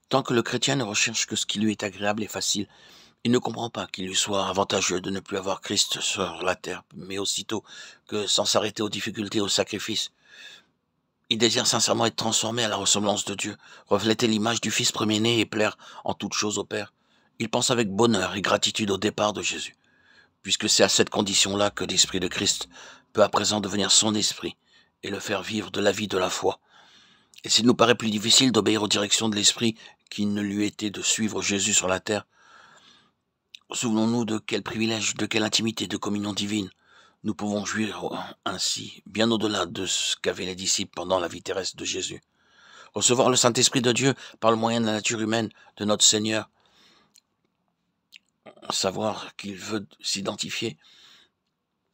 Tant que le chrétien ne recherche que ce qui lui est agréable et facile, il ne comprend pas qu'il lui soit avantageux de ne plus avoir Christ sur la terre, mais aussitôt que, sans s'arrêter aux difficultés et aux sacrifices, il désire sincèrement être transformé à la ressemblance de Dieu, refléter l'image du Fils premier-né et plaire en toutes choses au Père. Il pense avec bonheur et gratitude au départ de Jésus, puisque c'est à cette condition-là que l'Esprit de Christ peut à présent devenir son esprit et le faire vivre de la vie de la foi. Et s'il nous paraît plus difficile d'obéir aux directions de l'Esprit qu'il ne lui était de suivre Jésus sur la terre, souvenons-nous de quel privilège, de quelle intimité, de communion divine nous pouvons jouir ainsi, bien au-delà de ce qu'avaient les disciples pendant la vie terrestre de Jésus. Recevoir le Saint-Esprit de Dieu par le moyen de la nature humaine de notre Seigneur, savoir qu'il veut s'identifier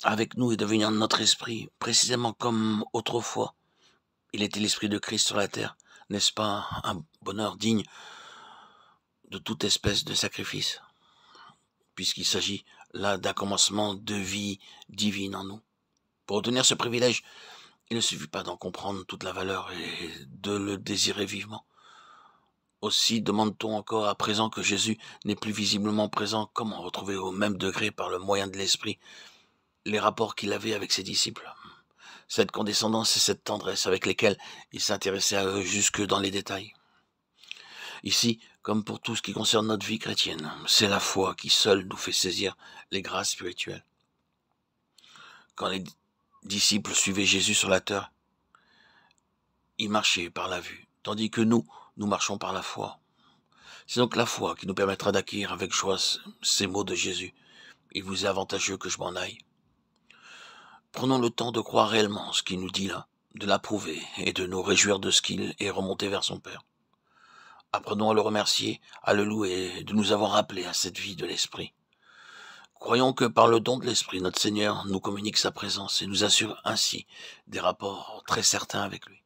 avec nous et devenir notre esprit, précisément comme autrefois. Il était l'Esprit de Christ sur la terre. N'est-ce pas un bonheur digne de toute espèce de sacrifice, puisqu'il s'agit là d'un commencement de vie divine en nous. Pour obtenir ce privilège, il ne suffit pas d'en comprendre toute la valeur et de le désirer vivement. Aussi demande-t-on encore à présent que Jésus n'est plus visiblement présent, comment retrouver au même degré par le moyen de l'Esprit les rapports qu'il avait avec ses disciples, cette condescendance et cette tendresse avec lesquelles il s'intéressait à eux jusque dans les détails. Ici, comme pour tout ce qui concerne notre vie chrétienne, c'est la foi qui seule nous fait saisir les grâces spirituelles. Quand les disciples suivaient Jésus sur la terre, ils marchaient par la vue, tandis que nous marchons par la foi. C'est donc la foi qui nous permettra d'acquérir avec joie ces mots de Jésus. Il vous est avantageux que je m'en aille. Prenons le temps de croire réellement ce qu'il nous dit là, de l'approuver et de nous réjouir de ce qu'il est remonté vers son Père. Apprenons à le remercier, à le louer, de nous avoir appelés à cette vie de l'Esprit. Croyons que par le don de l'Esprit, notre Seigneur nous communique sa présence et nous assure ainsi des rapports très certains avec lui.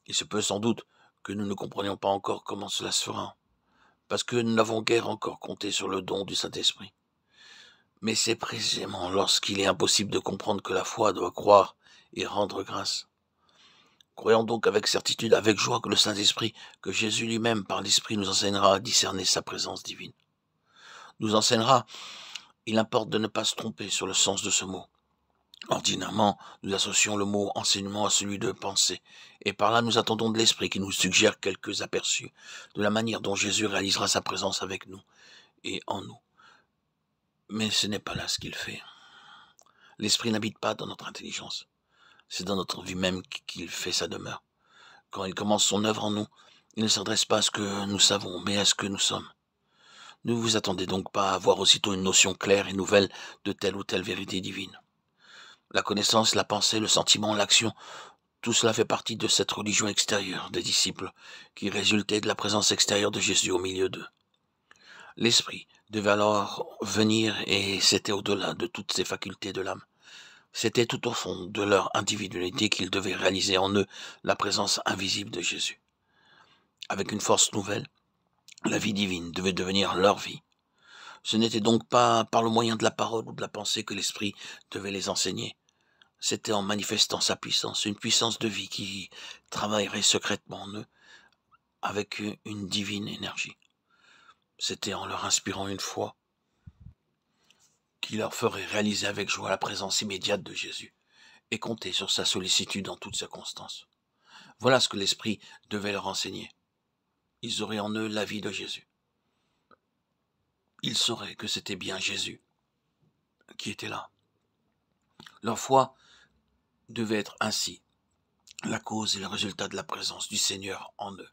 Il se peut sans doute que nous ne comprenions pas encore comment cela se fera, parce que nous n'avons guère encore compté sur le don du Saint-Esprit. Mais c'est précisément lorsqu'il est impossible de comprendre que la foi doit croire et rendre grâce. Croyons donc avec certitude, avec joie que le Saint-Esprit, que Jésus lui-même par l'Esprit nous enseignera à discerner sa présence divine. Nous enseignera, il importe de ne pas se tromper sur le sens de ce mot. Ordinairement, nous associons le mot enseignement à celui de pensée, et par là nous attendons de l'Esprit qui nous suggère quelques aperçus de la manière dont Jésus réalisera sa présence avec nous et en nous. Mais ce n'est pas là ce qu'il fait. L'Esprit n'habite pas dans notre intelligence. C'est dans notre vie même qu'il fait sa demeure. Quand il commence son œuvre en nous, il ne s'adresse pas à ce que nous savons, mais à ce que nous sommes. Ne vous attendez donc pas à avoir aussitôt une notion claire et nouvelle de telle ou telle vérité divine. La connaissance, la pensée, le sentiment, l'action, tout cela fait partie de cette religion extérieure des disciples, qui résultait de la présence extérieure de Jésus au milieu d'eux. L'Esprit devait alors venir et c'était au-delà de toutes ces facultés de l'âme. C'était tout au fond de leur individualité qu'ils devaient réaliser en eux la présence invisible de Jésus. Avec une force nouvelle, la vie divine devait devenir leur vie. Ce n'était donc pas par le moyen de la parole ou de la pensée que l'Esprit devait les enseigner. C'était en manifestant sa puissance, une puissance de vie qui travaillerait secrètement en eux avec une divine énergie. C'était en leur inspirant une foi qui leur ferait réaliser avec joie la présence immédiate de Jésus et compter sur sa sollicitude en toutes circonstances. Voilà ce que l'Esprit devait leur enseigner. Ils auraient en eux la vie de Jésus. Ils sauraient que c'était bien Jésus qui était là. Leur foi devait être ainsi la cause et le résultat de la présence du Seigneur en eux.